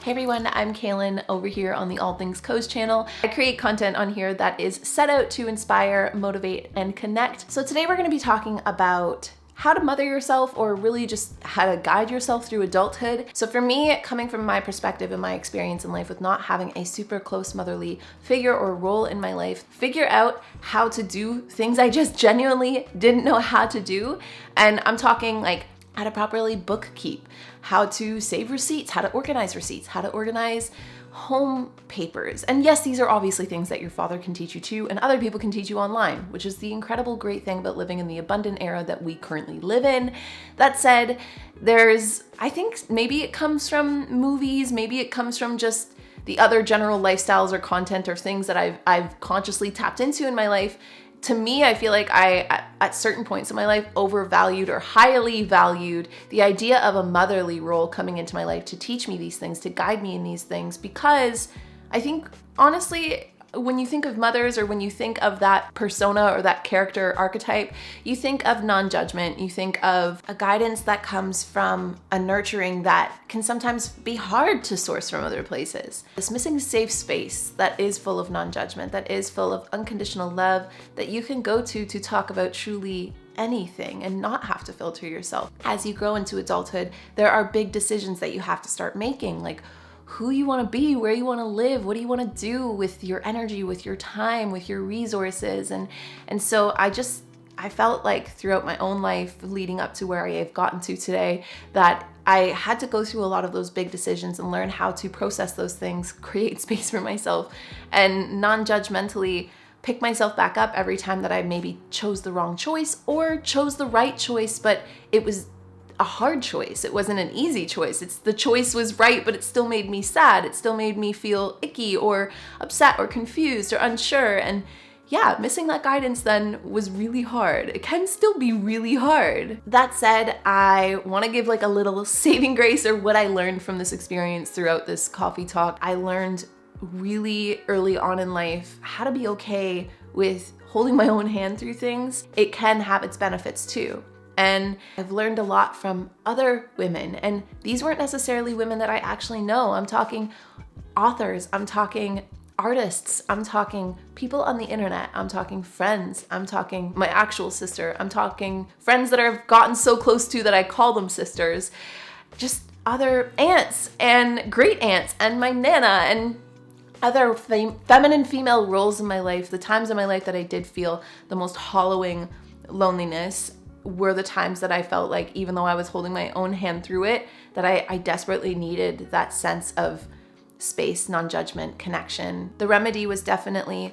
Hey everyone, I'm Kalyn over here on the All Things Koze channel. I create content on here that is set out to inspire, motivate, and connect. So today we're going to be talking about how to mother yourself, or really just how to guide yourself through adulthood. So for me, coming from my perspective and my experience in life with not having a super close motherly figure or role in my life, figure out how to do things I just genuinely didn't know how to do. And I'm talking like how to properly bookkeep, how to save receipts, how to organize home papers. And yes, these are obviously things that your father can teach you too, and other people can teach you online, which is the incredible great thing about living in the abundant era that we currently live in. That said, I think maybe it comes from movies, maybe it comes from just the other general lifestyles or content or things that I've consciously tapped into in my life. To me, I feel like I, at certain points in my life, overvalued or highly valued the idea of a motherly role coming into my life to teach me these things, to guide me in these things, because I think, honestly, when you think of mothers, or when you think of that persona or that character archetype, you think of non-judgment, you think of a guidance that comes from a nurturing that can sometimes be hard to source from other places. This missing safe space that is full of non-judgment, that is full of unconditional love, that you can go to talk about truly anything and not have to filter yourself. As you grow into adulthood, there are big decisions that you have to start making, like who you want to be, where you want to live, what do you want to do with your energy, with your time, with your resources. And so I felt like throughout my own life leading up to where I have gotten to today, that I had to go through a lot of those big decisions and learn how to process those things, create space for myself, and non-judgmentally pick myself back up every time that I maybe chose the wrong choice or chose the right choice, but it was a hard choice. It wasn't an easy choice. The choice was right, but it still made me sad. It still made me feel icky or upset or confused or unsure. And yeah, missing that guidance then was really hard. It can still be really hard. That said, I want to give like a little saving grace, or what I learned from this experience throughout this coffee talk. I learned really early on in life how to be okay with holding my own hand through things. It can have its benefits too. And I've learned a lot from other women, and these weren't necessarily women that I actually know. I'm talking authors, I'm talking artists, I'm talking people on the internet, I'm talking friends, I'm talking my actual sister, I'm talking friends that I've gotten so close to that I call them sisters, just other aunts and great aunts and my nana and other feminine female roles in my life. The times in my life that I did feel the most hollowing loneliness were the times that I felt like, even though I was holding my own hand through it, that I desperately needed that sense of space, non-judgment, connection. The remedy was definitely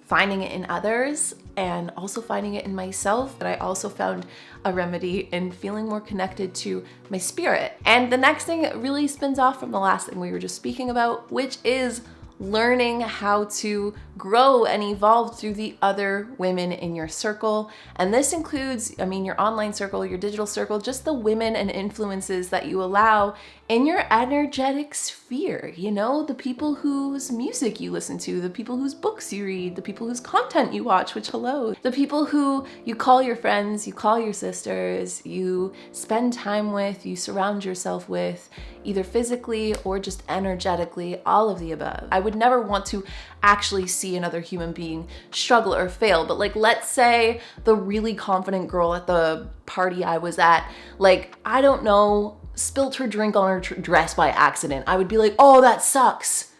finding it in others and also finding it in myself. But I also found a remedy in feeling more connected to my spirit. And the next thing really spins off from the last thing we were just speaking about, which is learning how to grow and evolve through the other women in your circle. And this includes, your online circle, your digital circle, just the women and influences that you allow in your energetic sphere, the people whose music you listen to, the people whose books you read, the people whose content you watch, which hello, the people who you call your friends, you call your sisters, you spend time with, you surround yourself with, either physically or just energetically, all of the above. I would never want to actually see another human being struggle or fail, but like, let's say the really confident girl at the party I was at, I don't know, spilt her drink on her dress by accident. I would be like, oh, that sucks.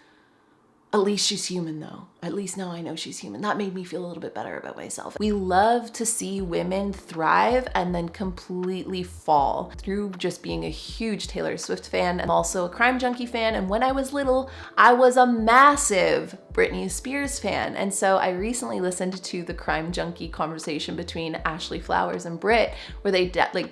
At least she's human though. At least now I know she's human. That made me feel a little bit better about myself. We love to see women thrive and then completely fall through just being a huge Taylor Swift fan and also a crime junkie fan. And when I was little, I was a massive Britney Spears fan. And so I recently listened to the crime junkie conversation between Ashley Flowers and Brit, where they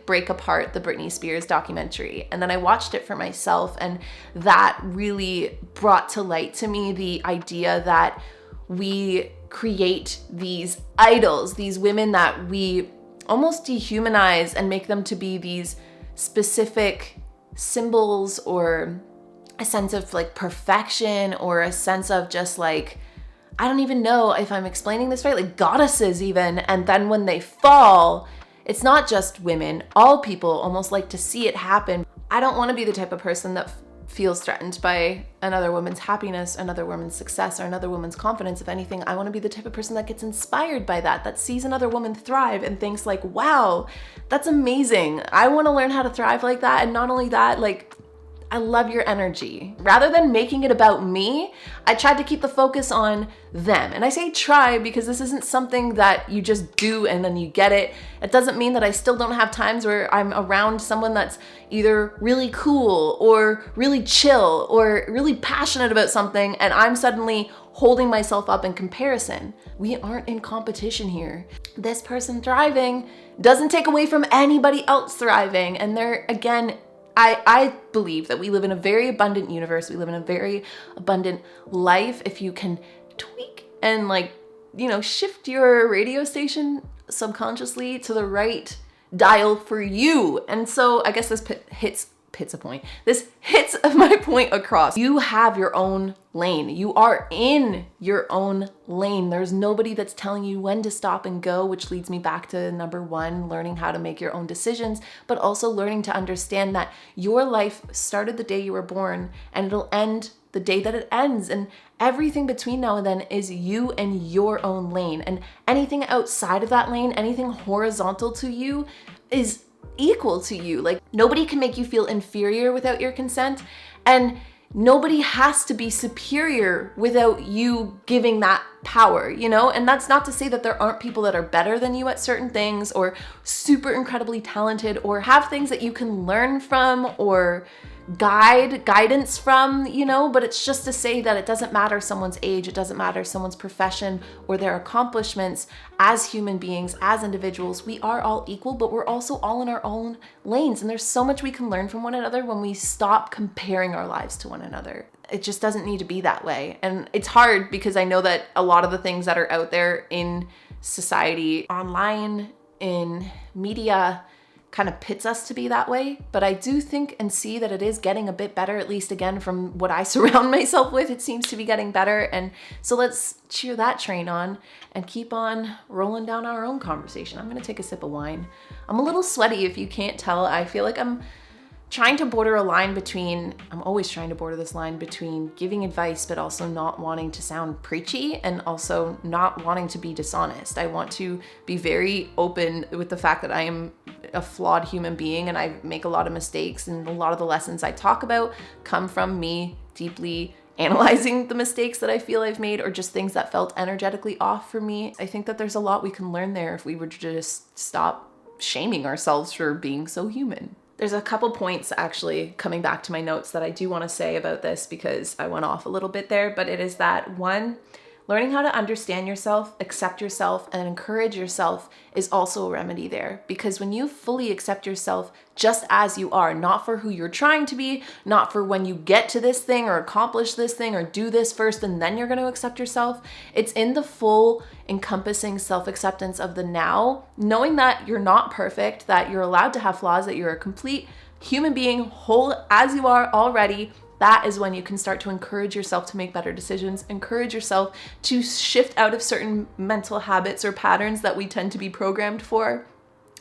break apart the Britney Spears documentary. And then I watched it for myself, and that really brought to light to me the idea that we create these idols, these women that we almost dehumanize and make them to be these specific symbols, or a sense of perfection, or a sense of just I don't even know if I'm explaining this right, goddesses even. And then when they fall, it's not just women, all people almost like to see it happen. I don't want to be the type of person that feels threatened by another woman's happiness, another woman's success, or another woman's confidence. If anything, I want to be the type of person that gets inspired by that sees another woman thrive and thinks like, wow, that's amazing. I want to learn how to thrive like that. And not only that, like, I love your energy. Rather than making it about me, I tried to keep the focus on them. And I say try because this isn't something that you just do and then you get it. It doesn't mean that I still don't have times where I'm around someone that's either really cool or really chill or really passionate about something and I'm suddenly holding myself up in comparison. We aren't in competition here. This person thriving doesn't take away from anybody else thriving. And there, again, I believe that we live in a very abundant universe. We live in a very abundant life. If you can tweak and like, you know, shift your radio station subconsciously to the right dial for you. And so I guess this hits my point across. You have your own lane. You are in your own lane. There's nobody that's telling you when to stop and go, which leads me back to number one, learning how to make your own decisions, but also learning to understand that your life started the day you were born and it'll end the day that it ends. And everything between now and then is you and your own lane. And anything outside of that lane, anything horizontal to you is equal to you. Like, nobody can make you feel inferior without your consent, and nobody has to be superior without you giving that power, you know? And that's not to say that there aren't people that are better than you at certain things or super incredibly talented or have things that you can learn from or guidance from, you know, but it's just to say that it doesn't matter someone's age, it doesn't matter someone's profession or their accomplishments. As human beings, as individuals, we are all equal, but we're also all in our own lanes. And there's so much we can learn from one another when we stop comparing our lives to one another. It just doesn't need to be that way. And it's hard because I know that a lot of the things that are out there in society, online, in media, kind of pits us to be that way. But I do think and see that it is getting a bit better, at least again, from what I surround myself with, it seems to be getting better. And so let's cheer that train on and keep on rolling down our own conversation. I'm gonna take a sip of wine. I'm a little sweaty if you can't tell. I feel like I'm trying to border a line between, I'm always trying to border this line between giving advice, but also not wanting to sound preachy and also not wanting to be dishonest. I want to be very open with the fact that I am a flawed human being and I make a lot of mistakes, and a lot of the lessons I talk about come from me deeply analyzing the mistakes that I feel I've made or just things that felt energetically off for me. I think that there's a lot we can learn there if we were to just stop shaming ourselves for being so human. There's a couple points actually coming back to my notes that I do want to say about this because I went off a little bit there, but it is that one, learning how to understand yourself, accept yourself, and encourage yourself is also a remedy there. Because when you fully accept yourself just as you are, not for who you're trying to be, not for when you get to this thing or accomplish this thing or do this first and then you're going to accept yourself, it's in the full encompassing self-acceptance of the now, knowing that you're not perfect, that you're allowed to have flaws, that you're a complete human being, whole as you are already. That is when you can start to encourage yourself to make better decisions, encourage yourself to shift out of certain mental habits or patterns that we tend to be programmed for.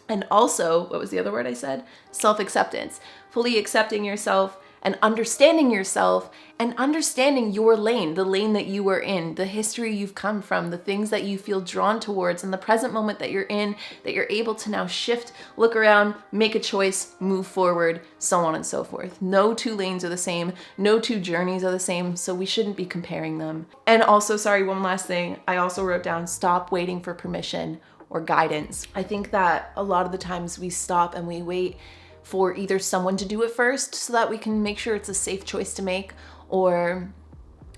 And also, what was the other word I said? Self-acceptance. Fully accepting yourself and understanding yourself and understanding your lane, the lane that you were in, the history you've come from, the things that you feel drawn towards, and the present moment that you're in, that you're able to now shift, look around, make a choice, move forward, so on and so forth. No two lanes are the same. No two journeys are the same. So we shouldn't be comparing them. And also, sorry, one last thing. I also wrote down, stop waiting for permission or guidance. I think that a lot of the times we stop and we wait for either someone to do it first so that we can make sure it's a safe choice to make, or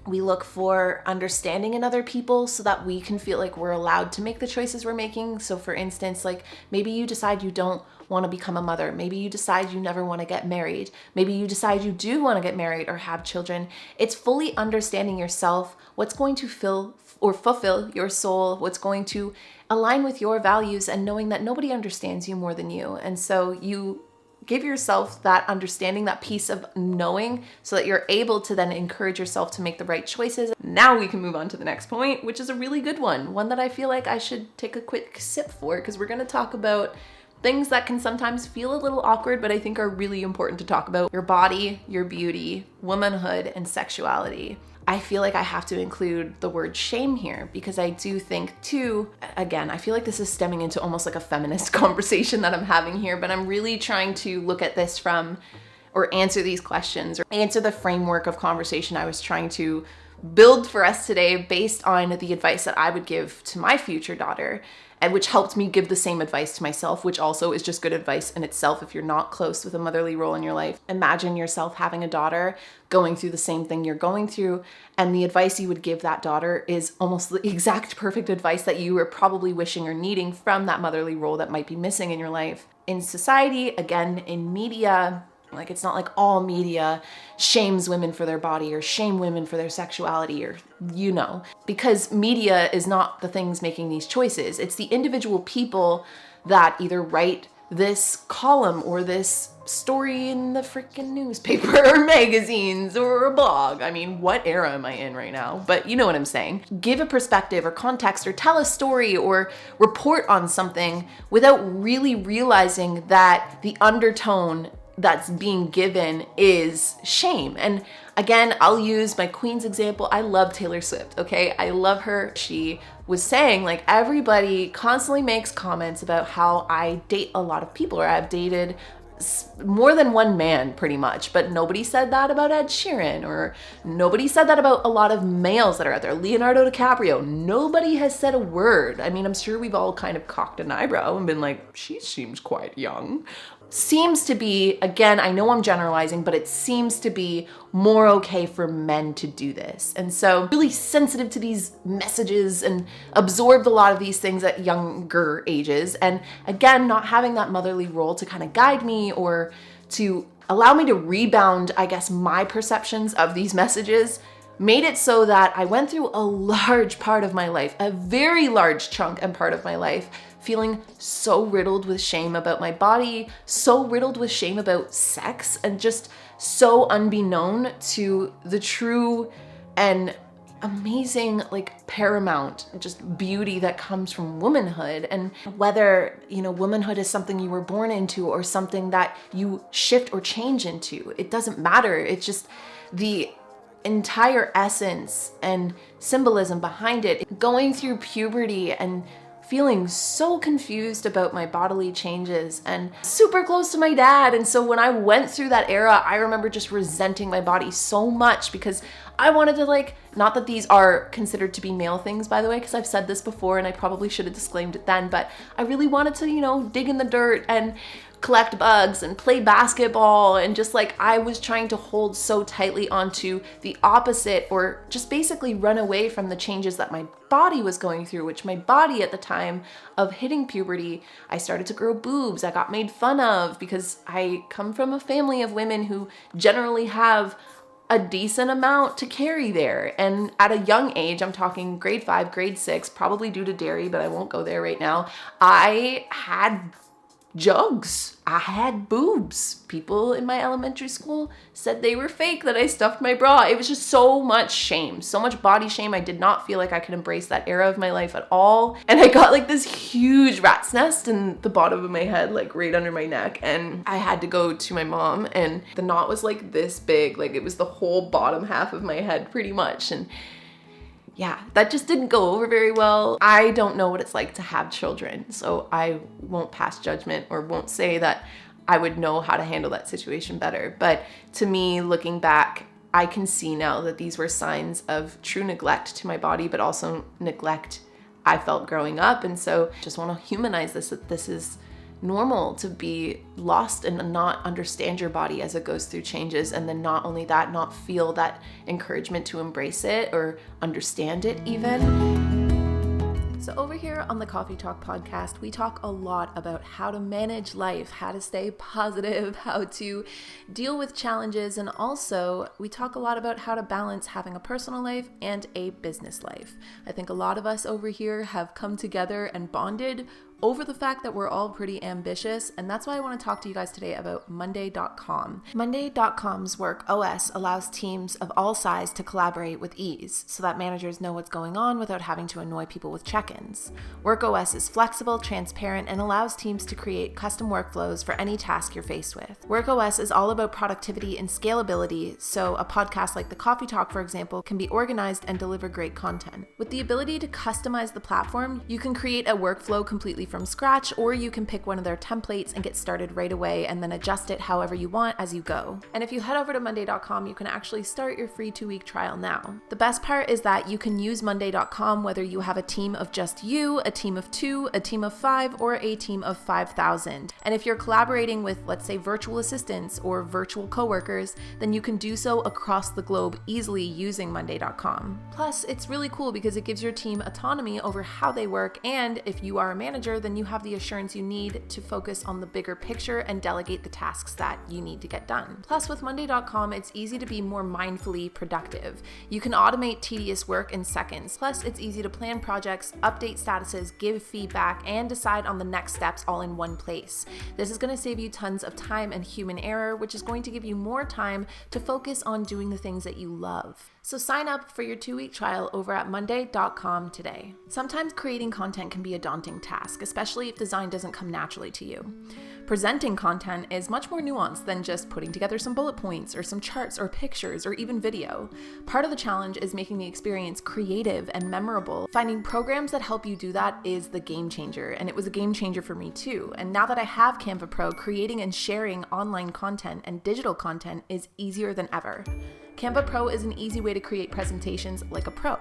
we look for understanding in other people so that we can feel like we're allowed to make the choices we're making. So for instance, like maybe you decide you don't want to become a mother. Maybe you decide you never want to get married. Maybe you decide you do want to get married or have children. It's fully understanding yourself, what's going to fill or fulfill your soul, what's going to align with your values, and knowing that nobody understands you more than you. And so you give yourself that understanding, that piece of knowing, so that you're able to then encourage yourself to make the right choices. Now we can move on to the next point, which is a really good one that I feel like I should take a quick sip for, because we're going to talk about things that can sometimes feel a little awkward, but I think are really important to talk about: your body, your beauty, womanhood, and sexuality. I feel like I have to include the word shame here because I do think too, again, I feel like this is stemming into almost like a feminist conversation that I'm having here, but I'm really trying to look at this from, or answer these questions, or answer the framework of conversation I was trying to build for us today based on the advice that I would give to my future daughter, and which helped me give the same advice to myself, which also is just good advice in itself if you're not close with a motherly role in your life. Imagine yourself having a daughter going through the same thing you're going through, and the advice you would give that daughter is almost the exact perfect advice that you were probably wishing or needing from that motherly role that might be missing in your life. In society, again, in media, like, it's not like all media shames women for their body or shame women for their sexuality, or, because media is not the things making these choices. It's the individual people that either write this column or this story in the freaking newspaper or magazines or a blog. I mean, what era am I in right now? But you know what I'm saying. Give a perspective or context or tell a story or report on something without really realizing that the undertone that's being given is shame. And again, I'll use my queen's example. I love Taylor Swift, okay? I love her. She was saying, like, everybody constantly makes comments about how I date a lot of people, or I've dated more than one man pretty much, but nobody said that about Ed Sheeran, or nobody said that about a lot of males that are out there. Leonardo DiCaprio, nobody has said a word. I mean, I'm sure we've all kind of cocked an eyebrow and been like, she seems quite young. Seems to be, again, I know I'm generalizing, but it seems to be more okay for men to do this. And so really sensitive to these messages and absorbed a lot of these things at younger ages. And again, not having that motherly role to kind of guide me or to allow me to rebound, I guess, my perceptions of these messages made it so that I went through a large part of my life, a very large chunk and part of my life, feeling so riddled with shame about my body, so riddled with shame about sex, and just so unbeknown to the true and amazing, like, paramount just beauty that comes from womanhood. And whether, womanhood is something you were born into or something that you shift or change into, it doesn't matter. It's just the entire essence and symbolism behind it. Going through puberty and feeling so confused about my bodily changes and super close to my dad. And so when I went through that era, I remember just resenting my body so much because I wanted to, not that these are considered to be male things, by the way, because I've said this before and I probably should have disclaimed it then, but I really wanted to, dig in the dirt and collect bugs and play basketball, and just I was trying to hold so tightly onto the opposite, or just basically run away from the changes that my body was going through, which my body at the time of hitting puberty, I started to grow boobs. I got made fun of because I come from a family of women who generally have a decent amount to carry there. And at a young age, I'm talking grade 5, grade 6, probably due to dairy, but I won't go there right now, I had jugs. I had boobs. People in my elementary school said they were fake, that I stuffed my bra. It was just so much shame, so much body shame. I did not feel like I could embrace that era of my life at all. And I got this huge rat's nest in the bottom of my head, right under my neck. And I had to go to my mom, and the knot was this big, it was the whole bottom half of my head pretty much. And yeah, that just didn't go over very well. I don't know what it's like to have children, so I won't pass judgment or won't say that I would know how to handle that situation better. But to me, looking back, I can see now that these were signs of true neglect to my body, but also neglect I felt growing up. And so just want to humanize this, that this is normal to be lost and not understand your body as it goes through changes. And then not only that, not feel that encouragement to embrace it or understand it even. So over here on the Coffee Talk podcast, we talk a lot about how to manage life, how to stay positive, how to deal with challenges, and also we talk a lot about how to balance having a personal life and a business life. I think a lot of us over here have come together and bonded over the fact that we're all pretty ambitious, and that's why I want to talk to you guys today about Monday.com. Monday.com's Work OS allows teams of all sizes to collaborate with ease, so that managers know what's going on without having to annoy people with check-ins. Work OS is flexible, transparent, and allows teams to create custom workflows for any task you're faced with. Work OS is all about productivity and scalability, so a podcast like The Coffee Talk, for example, can be organized and deliver great content. With the ability to customize the platform, you can create a workflow completely from scratch, or you can pick one of their templates and get started right away and then adjust it however you want as you go. And if you head over to Monday.com, you can actually start your free 2-week trial now. The best part is that you can use Monday.com whether you have a team of just you, a team of 2, a team of 5, or a team of 5,000. And if you're collaborating with, let's say, virtual assistants or virtual coworkers, then you can do so across the globe easily using Monday.com. Plus, it's really cool because it gives your team autonomy over how they work, and if you are a manager, then you have the assurance you need to focus on the bigger picture and delegate the tasks that you need to get done. Plus, with Monday.com, it's easy to be more mindfully productive. You can automate tedious work in seconds. Plus, it's easy to plan projects, update statuses, give feedback, and decide on the next steps all in one place. This is going to save you tons of time and human error, which is going to give you more time to focus on doing the things that you love. So sign up for your 2-week trial over at Monday.com today. Sometimes creating content can be a daunting task, especially if design doesn't come naturally to you. Presenting content is much more nuanced than just putting together some bullet points or some charts or pictures or even video. Part of the challenge is making the experience creative and memorable. Finding programs that help you do that is the game changer, and it was a game changer for me too. And now that I have Canva Pro, creating and sharing online content and digital content is easier than ever. Canva Pro is an easy way to create presentations like a pro.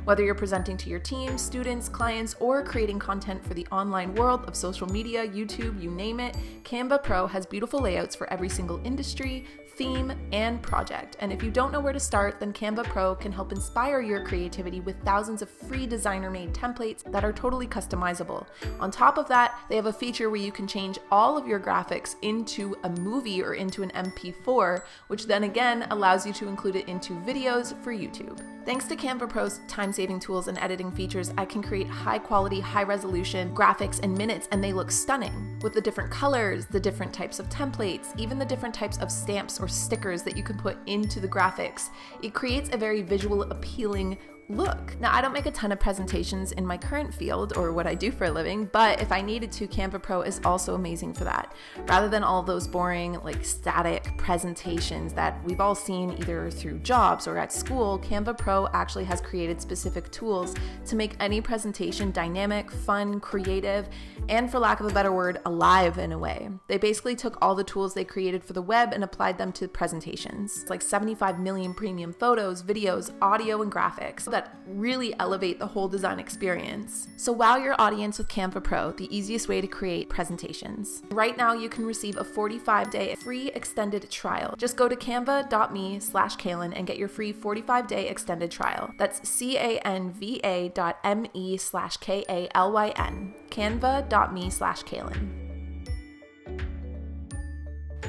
Whether you're presenting to your team, students, clients, or creating content for the online world of social media, YouTube, you name it, Canva Pro has beautiful layouts for every single industry, theme, and project. And if you don't know where to start, then Canva Pro can help inspire your creativity with thousands of free designer-made templates that are totally customizable. On top of that, they have a feature where you can change all of your graphics into a movie or into an MP4, which then again allows you to include it into videos for YouTube. Thanks to Canva Pro's time-saving tools and editing features, I can create high-quality, high-resolution graphics in minutes, and they look stunning. With the different colors, the different types of templates, even the different types of stamps or stickers that you can put into the graphics, it creates a very visual, appealing look. Now, I don't make a ton of presentations in my current field or what I do for a living, but if I needed to, Canva Pro is also amazing for that. Rather than all those boring, static presentations that we've all seen either through jobs or at school, Canva Pro actually has created specific tools to make any presentation dynamic, fun, creative, and for lack of a better word, alive in a way. They basically took all the tools they created for the web and applied them to presentations. It's like 75 million premium photos, videos, audio, and graphics that really elevate the whole design experience. So wow your audience with Canva Pro, the easiest way to create presentations. Right now, you can receive a 45-day free extended trial. Just go to canva.me/Kalyn and get your free 45-day extended trial. That's canva.me/Kalyn. Canva.me/Kalyn.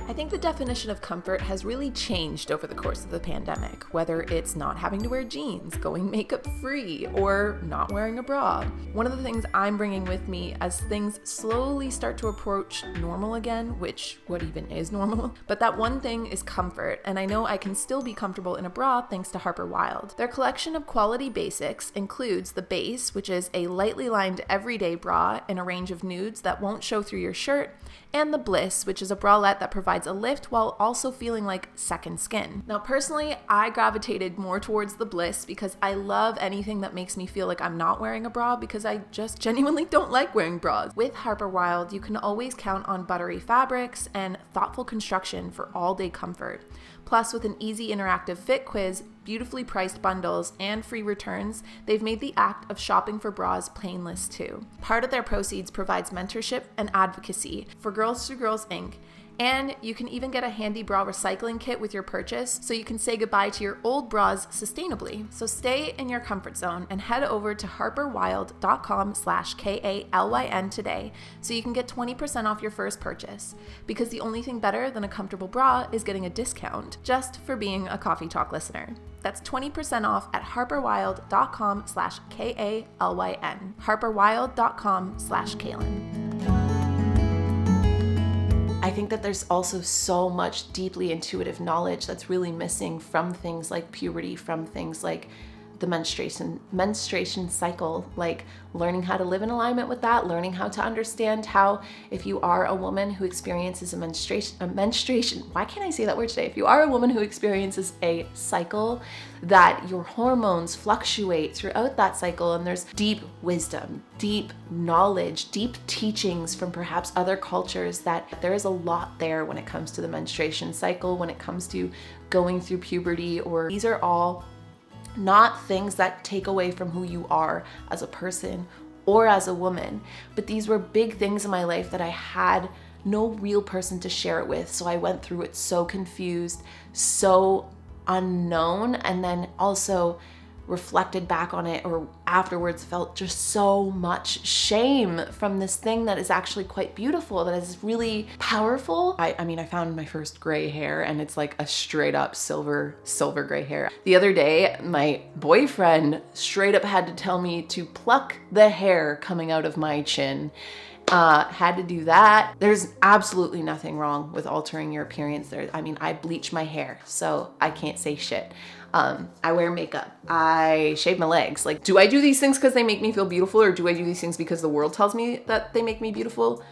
I think the definition of comfort has really changed over the course of the pandemic, whether it's not having to wear jeans, going makeup free, or not wearing a bra. One of the things I'm bringing with me as things slowly start to approach normal again, which what even is normal? But that one thing is comfort, and I know I can still be comfortable in a bra thanks to Harper Wilde. Their collection of quality basics includes the base, which is a lightly lined everyday bra in a range of nudes that won't show through your shirt, and the Bliss, which is a bralette that provides a lift while also feeling like second skin. Now, personally, I gravitated more towards the Bliss because I love anything that makes me feel like I'm not wearing a bra because I just genuinely don't like wearing bras. With Harper Wilde, you can always count on buttery fabrics and thoughtful construction for all-day comfort. Plus, with an easy interactive fit quiz, beautifully priced bundles, and free returns, they've made the act of shopping for bras painless too. Part of their proceeds provides mentorship and advocacy for Girls to Girls Inc., and you can even get a handy bra recycling kit with your purchase so you can say goodbye to your old bras sustainably. So stay in your comfort zone and head over to harperwilde.com/KALYN today so you can get 20% off your first purchase. Because the only thing better than a comfortable bra is getting a discount just for being a Coffee Talk listener. That's 20% off at harperwilde.com/KALYN. harperwilde.com/Kalyn. I think that there's also so much deeply intuitive knowledge that's really missing from things like puberty, from things like the menstruation cycle, like learning how to live in alignment with that, learning how to understand how, if you are a woman who experiences a menstruation, why can't I say that word today? If you are a woman who experiences a cycle, that your hormones fluctuate throughout that cycle, and there's deep wisdom, deep knowledge, deep teachings from perhaps other cultures, that there is a lot there when it comes to the menstruation cycle, when it comes to going through puberty, or these are all not things that take away from who you are as a person or as a woman, but these were big things in my life that I had no real person to share it with. So I went through it so confused, so unknown, and then also reflected back on it or afterwards felt just so much shame from this thing that is actually quite beautiful, that is really powerful. I mean, I found my first gray hair, and it's like a straight up silver gray hair. The other day, my boyfriend straight up had to tell me to pluck the hair coming out of my chin. Had to do that. There's absolutely nothing wrong with altering your appearance. I bleach my hair, so I can't say shit. I wear makeup. I shave my legs. Like, do I do these things because they make me feel beautiful, or do I do these things because the world tells me that they make me beautiful?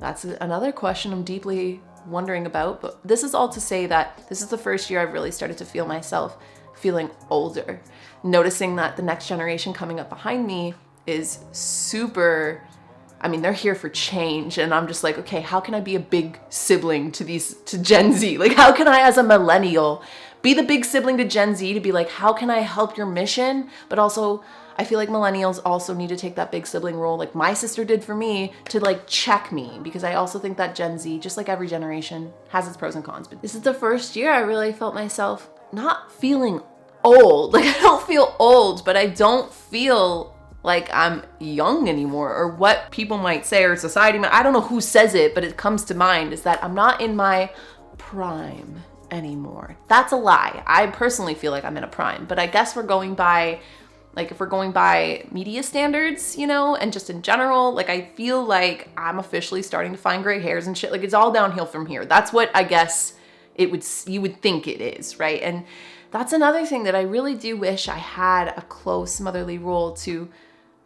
That's another question I'm deeply wondering about. But this is all to say that this is the first year I've really started to feel myself feeling older. Noticing that the next generation coming up behind me is super, they're here for change, and I'm just like, okay, how can I be a big sibling to Gen Z? Like, how can I, as a millennial, be the big sibling to Gen Z, to be like, how can I help your mission? But also, I feel like millennials also need to take that big sibling role, like my sister did for me, to like check me, because I also think that Gen Z, just like every generation, has its pros and cons. But this is the first year I really felt myself not feeling old. Like, I don't feel old, but I don't feel like I'm young anymore, or what people might say, or society might, I don't know who says it, but it comes to mind, is that I'm not in my prime anymore. That's a lie. I personally feel like I'm in a prime, but I guess we're going by, like, if we're going by media standards, and just in general, like, I feel like I'm officially starting to find gray hairs and shit. Like, it's all downhill from here. That's what I guess you would think it is, right? And that's another thing that I really do wish I had a close motherly role to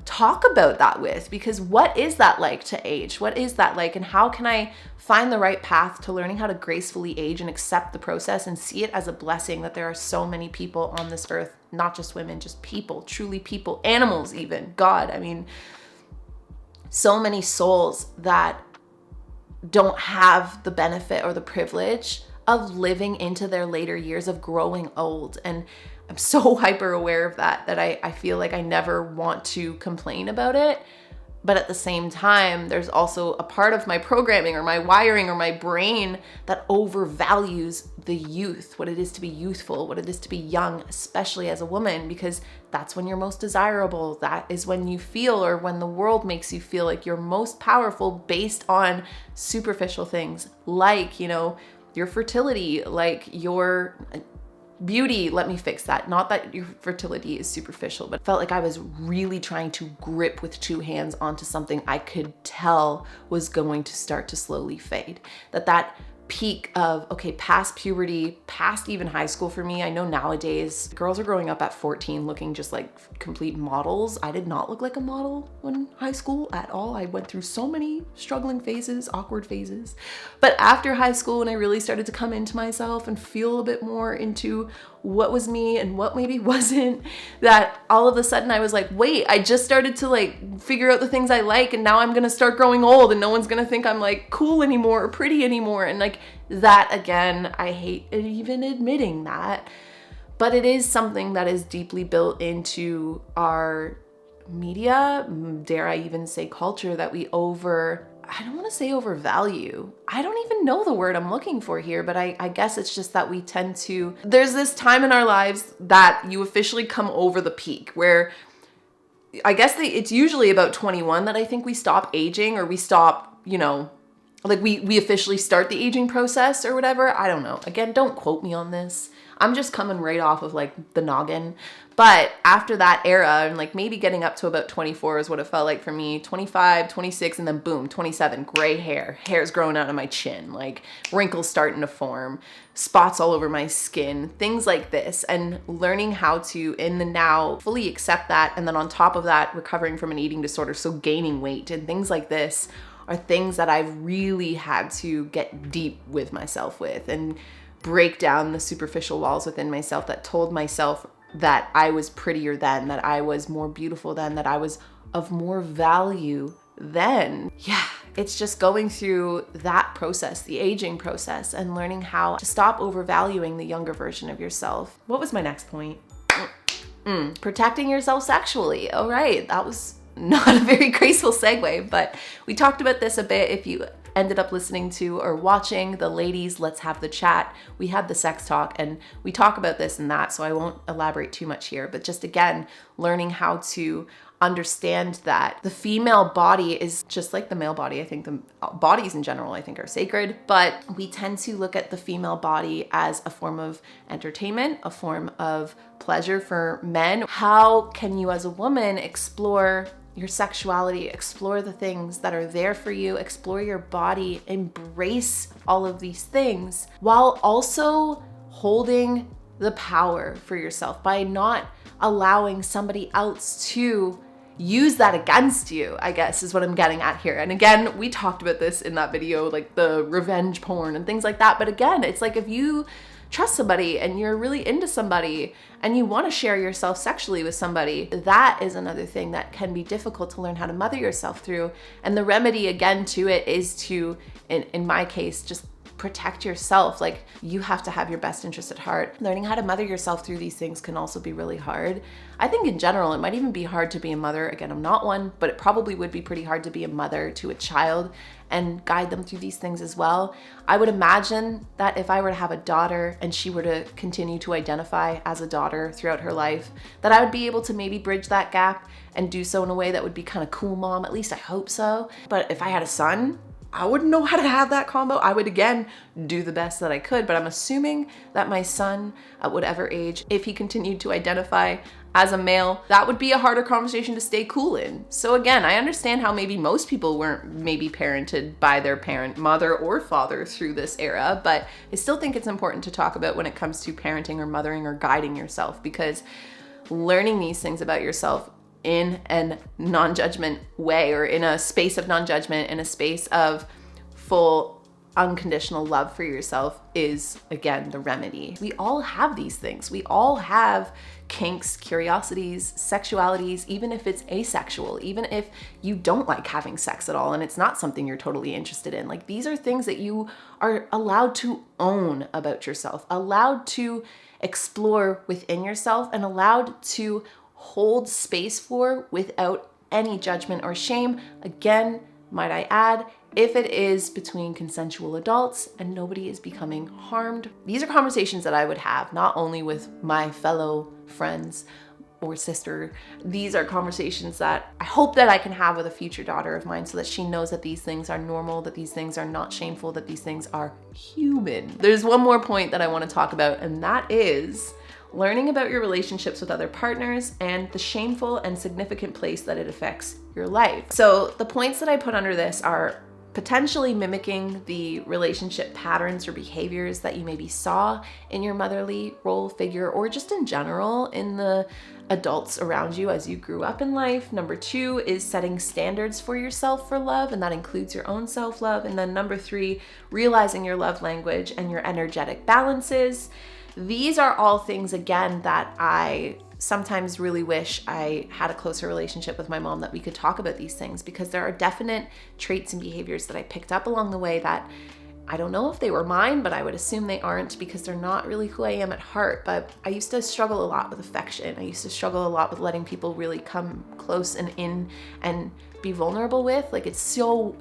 talk about that with, because what is that like to age? What is that like? And how can I find the right path to learning how to gracefully age and accept the process and see it as a blessing that there are so many people on this earth, not just women, just people, truly people, animals even, God. So many souls that don't have the benefit or the privilege of living into their later years, of growing old. And I'm so hyper aware of that I feel like I never want to complain about it. But at the same time, there's also a part of my programming or my wiring or my brain that overvalues the youth, what it is to be youthful, what it is to be young, especially as a woman, because that's when you're most desirable. That is when you feel, or when the world makes you feel like you're most powerful, based on superficial things like, your fertility, like your beauty. Let me fix that. Not that your fertility is superficial, but felt like I was really trying to grip with two hands onto something I could tell was going to start to slowly fade. That peak of, okay, past puberty, past even high school for me. I know nowadays girls are growing up at 14 looking just like complete models. I did not look like a model in high school at all. I went through so many struggling phases, awkward phases. But after high school, when I really started to come into myself and feel a bit more into what was me and what maybe wasn't, that all of a sudden I was like, wait, I just started to like figure out the things I like, and now I'm gonna start growing old, and no one's gonna think I'm like cool anymore or pretty anymore. And like that, again, I hate even admitting that, but it is something that is deeply built into our media, dare I even say culture, that we I don't want to say overvalue. I don't even know the word I'm looking for here, but I guess it's just that we tend to, there's this time in our lives that you officially come over the peak, where I guess it's usually about 21 that I think we stop aging, or we stop, like we officially start the aging process or whatever. I don't know. Again, don't quote me on this. I'm just coming right off of like the noggin. But after that era, and like maybe getting up to about 24 is what it felt like for me, 25, 26, and then boom, 27, gray hair's growing out of my chin, like wrinkles starting to form, spots all over my skin, things like this, and learning how to, in the now, fully accept that. And then on top of that, recovering from an eating disorder, so gaining weight and things like this are things that I've really had to get deep with myself with and break down the superficial walls within myself that told myself that I was prettier then, that I was more beautiful then, that I was of more value then. Yeah, it's just going through that process, the aging process, and learning how to stop overvaluing the younger version of yourself. What was my next point? Protecting yourself sexually. All right, that was not a very graceful segue, but we talked about this a bit. If you ended up listening to or watching the ladies Let's Have the Chat, we had the sex talk and we talk about this and that, so I won't elaborate too much here, but just again, learning how to understand that the female body is just like the male body. I think the bodies in general, I think, are sacred, but we tend to look at the female body as a form of entertainment, a form of pleasure for men. How can you as a woman explore your sexuality, explore the things that are there for you, explore your body, embrace all of these things while also holding the power for yourself by not allowing somebody else to use that against you, I guess is what I'm getting at here. And again, we talked about this in that video, like the revenge porn and things like that. But again, it's like if you trust somebody and you're really into somebody and you want to share yourself sexually with somebody, that is another thing that can be difficult to learn how to mother yourself through. And the remedy again to it is to, in my case, just protect yourself. Like, you have to have your best interest at heart. Learning how to mother yourself through these things can also be really hard. I think in general, it might even be hard to be a mother. Again, I'm not one, but it probably would be pretty hard to be a mother to a child and guide them through these things as well. I would imagine that if I were to have a daughter and she were to continue to identify as a daughter throughout her life, that I would be able to maybe bridge that gap and do so in a way that would be kind of cool, mom. At least I hope so. But if I had a son, I wouldn't know how to have that combo. I would, again, do the best that I could, but I'm assuming that my son, at whatever age, if he continued to identify as a male, that would be a harder conversation to stay cool in. So again, I understand how maybe most people weren't maybe parented by their parent, mother or father through this era, but I still think it's important to talk about when it comes to parenting or mothering or guiding yourself, because learning these things about yourself in a non-judgment way, or in a space of non-judgment, in a space of full unconditional love for yourself, is again the remedy. We all have these things. We all have kinks, curiosities, sexualities, even if it's asexual, even if you don't like having sex at all and it's not something you're totally interested in. Like, these are things that you are allowed to own about yourself, allowed to explore within yourself, and allowed to hold space for without any judgment or shame. Again, might I add, if it is between consensual adults and nobody is becoming harmed. These are conversations that I would have not only with my fellow friends or sister, these are conversations that I hope that I can have with a future daughter of mine, so that she knows that these things are normal, that these things are not shameful, that these things are human. There's one more point that I want to talk about, and that is learning about your relationships with other partners and the shameful and significant place that it affects your life. So the points that I put under this are potentially mimicking the relationship patterns or behaviors that you maybe saw in your motherly role figure, or just in general in the adults around you as you grew up in life. Number 2 is setting standards for yourself for love, and that includes your own self-love. And then number 3, realizing your love language and your energetic balances. These are all things, again, that I sometimes really wish I had a closer relationship with my mom, that we could talk about these things, because there are definite traits and behaviors that I picked up along the way that I don't know if they were mine, but I would assume they aren't, because they're not really who I am at heart. But I used to struggle a lot with affection. I used to struggle a lot with letting people really come close and in and be vulnerable with. Like, it's so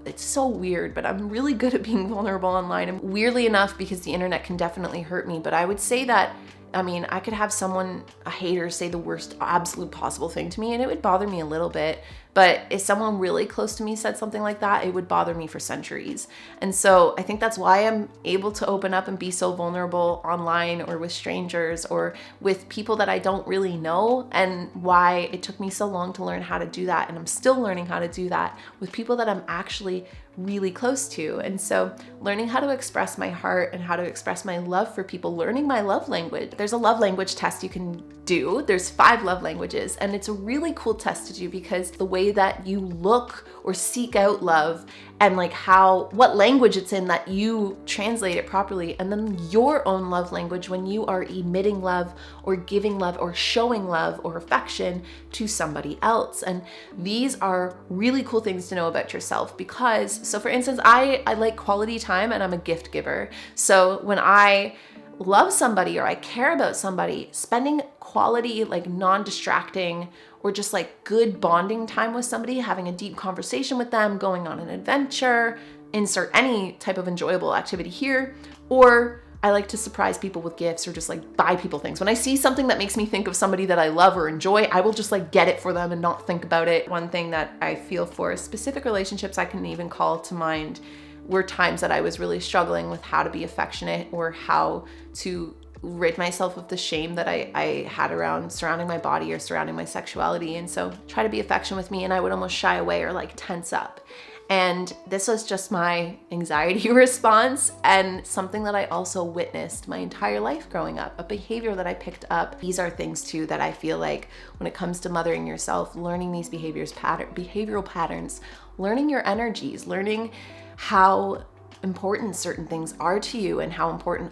weird, but I'm really good at being vulnerable online. And weirdly enough, because the internet can definitely hurt me, but I would say that I mean, I could have someone, a hater, say the worst absolute possible thing to me and it would bother me a little bit. But if someone really close to me said something like that, it would bother me for centuries. And so I think that's why I'm able to open up and be so vulnerable online or with strangers or with people that I don't really know, and why it took me so long to learn how to do that. And I'm still learning how to do that with people that I'm actually really close to. And so learning how to express my heart and how to express my love for people, learning my love language. There's a love language test you can do. There's 5 love languages, and it's a really cool test to do because the way that you look or seek out love and like what language it's in, that you translate it properly, and then your own love language when you are emitting love or giving love or showing love or affection to somebody else. And these are really cool things to know about yourself because, so for instance, I like quality time and I'm a gift giver. So when I love somebody or I care about somebody, spending quality, like non-distracting or just like good bonding time with somebody, having a deep conversation with them, going on an adventure, insert any type of enjoyable activity here, or I like to surprise people with gifts or just like buy people things. When I see something that makes me think of somebody that I love or enjoy, I will just like get it for them and not think about it. One thing that I feel for specific relationships I can even call to mind were times that I was really struggling with how to be affectionate or how to rid myself of the shame that I had around surrounding my body or surrounding my sexuality. And so try to be affectionate with me and I would almost shy away or like tense up. And this was just my anxiety response and something that I also witnessed my entire life growing up, a behavior that I picked up. These are things too that I feel like when it comes to mothering yourself, learning these behavioral patterns, learning your energies, learning how important certain things are to you and how important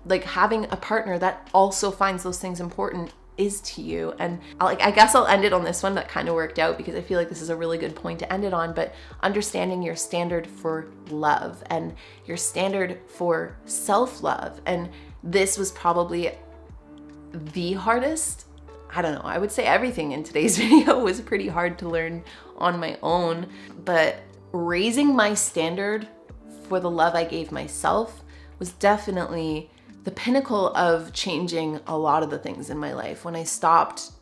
like having a partner that also finds those things important is to you. And I guess I'll end it on this one. That kind of worked out because I feel like this is a really good point to end it on, but understanding your standard for love and your standard for self-love. And this was probably the hardest. I don't know, I would say everything in today's video was pretty hard to learn on my own, but raising my standard for the love I gave myself was definitely the pinnacle of changing a lot of the things in my life. When I stopped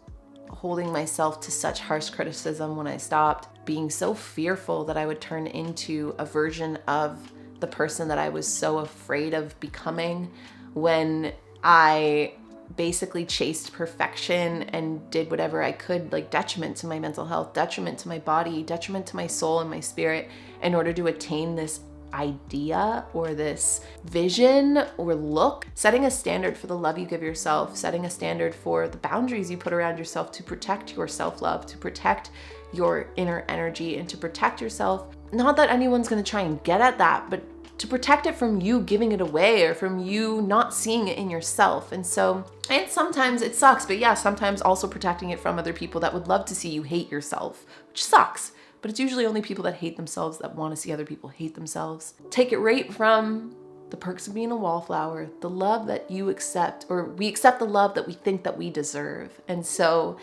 holding myself to such harsh criticism, when I stopped being so fearful that I would turn into a version of the person that I was so afraid of becoming, when I basically chased perfection and did whatever I could, like detriment to my mental health, detriment to my body, detriment to my soul and my spirit in order to attain this idea or this vision or look. Setting a standard for the love you give yourself, setting a standard for the boundaries you put around yourself to protect your self-love, to protect your inner energy, and to protect yourself. Not that anyone's going to try and get at that, but to protect it from you giving it away or from you not seeing it in yourself. And sometimes it sucks, but yeah, sometimes also protecting it from other people that would love to see you hate yourself, which sucks. But it's usually only people that hate themselves that want to see other people hate themselves. Take it right from the perks of being a wallflower, the love that you accept, or we accept the love that we think that we deserve. And so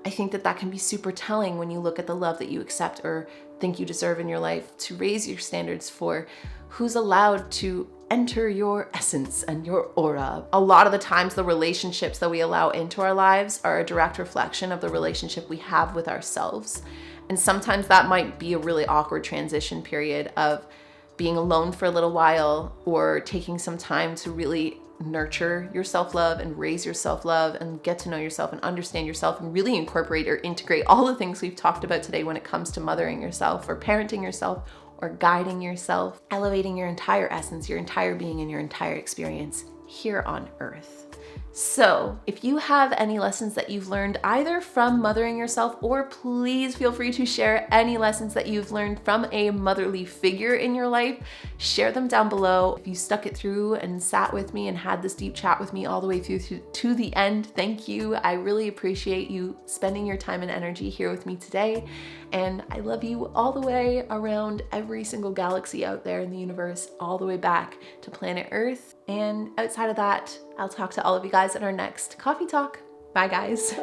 I think that can be super telling when you look at the love that you accept or think you deserve in your life, to raise your standards for who's allowed to enter your essence and your aura. A lot of the times the relationships that we allow into our lives are a direct reflection of the relationship we have with ourselves. And sometimes that might be a really awkward transition period of being alone for a little while or taking some time to really nurture your self-love and raise your self-love and get to know yourself and understand yourself and really incorporate or integrate all the things we've talked about today when it comes to mothering yourself or parenting yourself or guiding yourself, elevating your entire essence, your entire being, and your entire experience here on earth. So if you have any lessons that you've learned either from mothering yourself, or please feel free to share any lessons that you've learned from a motherly figure in your life, share them down below. If you stuck it through and sat with me and had this deep chat with me all the way through to the end, thank you. I really appreciate you spending your time and energy here with me today. And I love you all the way around every single galaxy out there in the universe, all the way back to planet Earth. And outside of that, I'll talk to all of you guys in our next coffee talk. Bye guys.